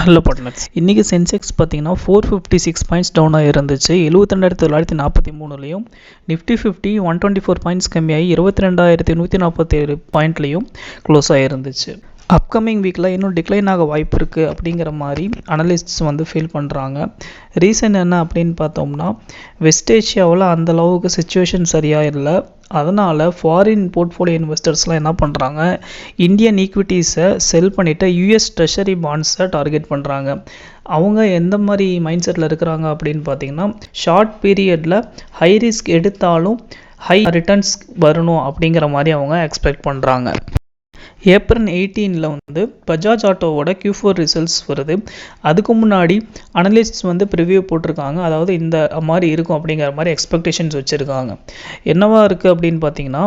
Hello partners, இன்றைக்கி Sensex பார்த்தீங்கன்னா 456 points டவுனாக இருந்துச்சு. 72,943லையும் நிஃப்டி 50 124 பாயிண்ட்ஸ் கம்மியாகி 22,147 பாயிண்ட்லையும் க்ளோஸ் ஆகிருந்துச்சு. அப்கமிங் வீக்கில் இன்னும் டிக்ளைன் ஆக வாய்ப்பு இருக்குது அப்படிங்கிற மாதிரி அனலிஸ்ட்ஸ் ஃபீல் பண்ணுறாங்க. ரீசன் என்ன அப்படின்னு பார்த்தோம்னா, வெஸ்ட் ஏஷியாவில் அந்தளவுக்கு சிச்சுவேஷன் சரியாக இல்லை. அதனால் ஃபாரின் போர்ட்ஃபோலியோ இன்வெஸ்டர்ஸ்லாம் என்ன பண்ணுறாங்க, இந்தியன் ஈக்விட்டிஸை செல் பண்ணிவிட்டு யூஎஸ் ட்ரெஷரி பாண்ட்ஸை டார்கெட் பண்ணுறாங்க. அவங்க எந்த மாதிரி மைண்ட் செட்டில் இருக்கிறாங்க அப்படின்னு பார்த்தீங்கன்னா, ஷார்ட் பீரியடில் ஹை ரிஸ்க் எடுத்தாலும் ஹை ரிட்டர்ன்ஸ் வரணும் அப்படிங்கிற மாதிரி அவங்க எக்ஸ்பெக்ட் பண்ணுறாங்க. ஏப்ரல் 18 பஜாஜ் ஆட்டோவோட Q4 ரிசல்ட்ஸ் வருது. அதுக்கு முன்னாடி அனலிஸ்ட்ஸ் ப்ரிவியூ போட்டிருக்காங்க. அதாவது இந்த மாதிரி இருக்கும் அப்படிங்கிற மாதிரி எக்ஸ்பெக்டேஷன்ஸ் வச்சுருக்காங்க. என்னவா இருக்குது அப்படின்னு பார்த்தீங்கன்னா,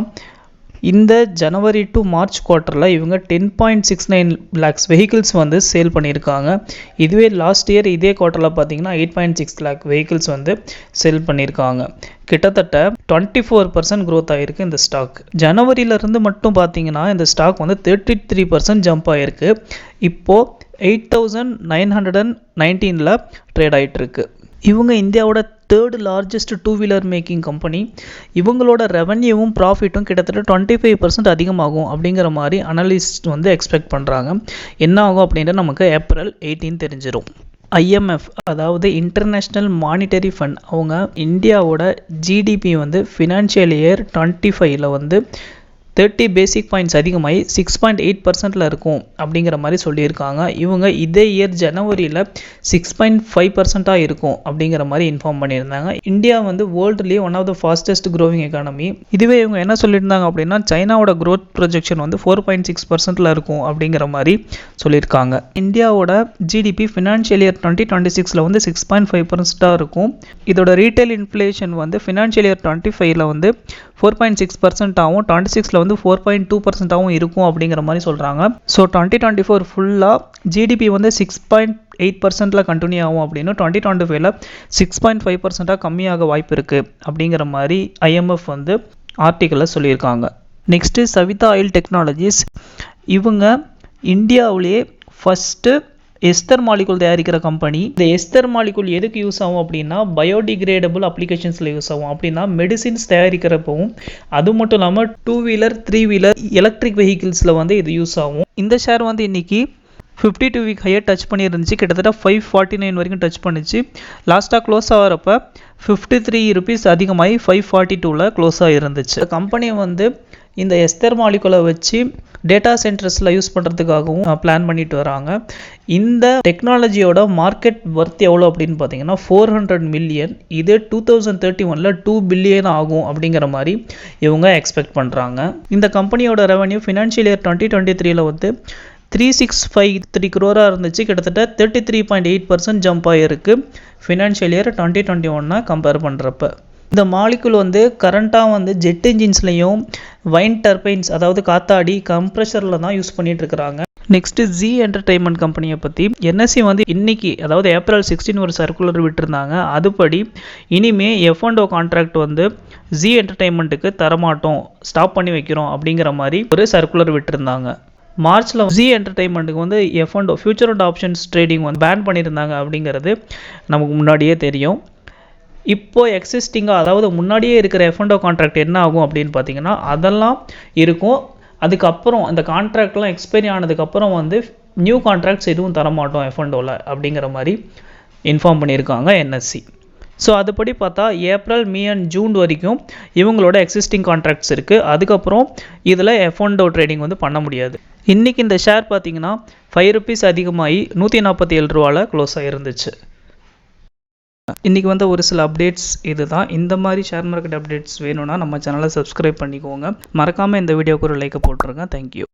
இந்த ஜனவரி டு மார்ச் குவார்ட்டரில் இவங்க 10.69 lakhs வெஹிக்கிள்ஸ் சேல் பண்ணியிருக்காங்க. இதுவே லாஸ்ட் இயர் இதே குவார்ட்டரில் பார்த்தீங்கன்னா 8.6 lakh வெஹிக்கிள்ஸ் சேல் பண்ணியிருக்காங்க. கிட்டத்தட்ட 24% க்ரோத் ஆகிருக்கு இந்த ஸ்டாக். ஜனவரியிலேருந்து மட்டும் பார்த்தீங்கன்னா இந்த ஸ்டாக் 33% ஜம்ப் ஆகிருக்கு. இப்போது 8,919 ட்ரேட் ஆகிட்டுருக்கு. இவங்க இந்தியாவோட 3rd largest 2-wheeler making company. இவங்களோட ரெவன்யூவும் ப்ராஃபிட்டும் கிட்டத்தட்ட 25% அதிகமாகும் அப்படிங்கிற மாதிரி அனலிஸ்ட் எக்ஸ்பெக்ட் பண்ணுறாங்க. என்ன ஆகும் அப்படின்ட்டு நமக்கு ஏப்ரல் 18 தெரிஞ்சிடும். IMF அதாவது இன்டர்நேஷ்னல் மானிட்டரி ஃபண்ட் அவங்க இந்தியாவோட ஜிடிபி ஃபினான்ஷியல் இயர் 25ல் 30 பேசிக் பாயிண்ட்ஸ் அதிகமாகி 6.8% இருக்கும் அப்படிங்கிற மாதிரி சொல்லியிருக்காங்க. இவங்க இதே இயர் ஜனவரியில் 6.5% இருக்கும் அப்படிங்கிற மாதிரி இன்ஃபார்ம் பண்ணியிருந்தாங்க. இந்தியா வேர்ல்டுலேயே one of the fastest growing economy. இதுவே இவங்க என்ன சொல்லியிருந்தாங்க அப்படின்னா, சைனாவோட க்ரோத் ப்ரொஜெக்ஷன் 4.6%ல் இருக்கும் அப்படிங்கிற மாதிரி சொல்லியிருக்காங்க. இந்தியாவோட ஜிடிபி ஃபினான்ஷியல் இயர் 2026ல் 6.5% இருக்கும். இதோட ரீட்டைல் இன்ஃப்ளேஷன் ஃபினான்ஷியல் இயர் 25ல் 4.6% ஆகும், 26ல் 4.2% இருக்கும் அப்படிங்கிற மாதிரி சொல்கிறாங்க. ஸோ 2024 ஃபுல்லாக ஜிடிபி 6.8%ல் கண்டினியூ ஆகும் அப்படின்னு 2025ல் 6.5% கம்மியாக வாய்ப்பு இருக்குது அப்படிங்கிற மாதிரி IMF ஆர்டிக்கலில் சொல்லியிருக்காங்க. Next Savita oil technologies. இவங்க இந்தியாவிலேயே ஃபஸ்ட்டு எஸ்தர் மாலிகுல் தயாரிக்கிற கம்பெனி. இந்த எஸ்தர் மாலிகுல் எதுக்கு யூஸ் ஆகும் அப்படின்னா, பயோடிகிரேடபிள் அப்ளிகேஷன்ஸில் யூஸ் ஆகும். அப்படின்னா மெடிசின்ஸ் தயாரிக்கிறப்பவும், அது மட்டும் இல்லாமல் 2-wheeler 3-wheeler எலக்ட்ரிக் வெஹிக்கிள்ஸில் இது யூஸ் ஆகும். இந்த ஷேர் இன்னைக்கு 52 வீக் ஹையை டச் பண்ணியிருந்துச்சு. கிட்டத்தட்ட 549 வரைக்கும் டச் பண்ணிச்சு. லாஸ்ட்டாக க்ளோஸ் ஆகிறப்ப 53 rupees அதிகமாகி 542ல் க்ளோஸ் ஆகிருந்துச்சு. கம்பெனி இந்த எஸ்தர் மாலிகுலை வச்சு டேட்டா சென்டர்ஸில் யூஸ் பண்ணுறதுக்காகவும் பிளான் பண்ணிட்டு வராங்க. இந்த டெக்னாலஜியோட மார்க்கெட் ஒர்த் எவ்வளோ அப்படின்னு பார்த்தீங்கன்னா 400 million. இது 2031ல் 2 billion ஆகும் அப்படிங்கிற மாதிரி இவங்க எக்ஸ்பெக்ட் பண்ணுறாங்க. இந்த கம்பெனியோட ரெவன்யூ ஃபினான்ஷியல் இயர் 2023ல் 3,653 crore இருந்துச்சு. கிட்டத்தட்ட 33.8% ஜம்ப் ஆகிருக்கு ஃபினான்ஷியல் இயர் 2021 கம்பேர் பண்ணுறப்ப. இந்த மாலிகுல் கரண்ட்டாக ஜெட் இன்ஜின்ஸ்லையும் வைன் டர்பைன்ஸ் அதாவது காத்தாடி கம்ப்ரெஷரில் தான் யூஸ் பண்ணிட்டு இருக்கிறாங்க. நெக்ஸ்ட்டு ஜி என்டர்டைன்மெண்ட் கம்பெனியை பற்றி NSE இன்னைக்கு அதாவது ஏப்ரல் 16 ஒரு சர்க்குலர் விட்டுருந்தாங்க. அதுபடி இனிமே F&O கான்ட்ராக்ட் ஜி என்டர்டைன்மெண்ட்டுக்கு தரமாட்டோம், ஸ்டாப் பண்ணி வைக்கிறோம் அப்படிங்கிற மாதிரி ஒரு சர்க்குலர் விட்டுருந்தாங்க. மார்ச்சில் ஜி என்டர்டைன்மெண்ட்டுக்கு F&O future and options trading ban பண்ணியிருந்தாங்க அப்படிங்கிறது நமக்கு முன்னாடியே தெரியும். இப்போது எக்ஸிஸ்டிங்காக அதாவது முன்னாடியே இருக்கிற F&O கான்ட்ராக்ட் என்ன ஆகும் அப்படின்னு பார்த்தீங்கன்னா, அதெல்லாம் இருக்கும். அதுக்கப்புறம் அந்த கான்ட்ராக்ட்லாம் எக்ஸ்பைரி ஆனதுக்கப்புறம் நியூ கான்ட்ராக்ட்ஸ் எதுவும் தரமாட்டோம் F&Oவில் அப்படிங்கிற மாதிரி இன்ஃபார்ம் பண்ணியிருக்காங்க NSE. ஸோ அதுபடி பார்த்தா ஏப்ரல், மே அண்ட் ஜூன் வரைக்கும் இவங்களோட எக்ஸிஸ்டிங் கான்ட்ராக்ட்ஸ் இருக்குது. அதுக்கப்புறம் இதில் F&O ட்ரேடிங் பண்ண முடியாது. இன்றைக்கி இந்த ஷேர் பார்த்தீங்கன்னா 5 rupees அதிகமாகி 147 ரூபாவில் க்ளோஸ் ஆகிருந்துச்சு. இன்றைக்கி ஒரு சில அப்டேட்ஸ் இதுதான். இந்த மாதிரி ஷேர் மார்க்கெட் அப்டேட்ஸ் வேணும்னா நம்ம சேனலை சப்ஸ்கிரைப் பண்ணிக்கோங்க. மறக்காமல் இந்த வீடியோக்கு ஒரு லைக்கை போட்டுருங்க. தேங்க்யூ.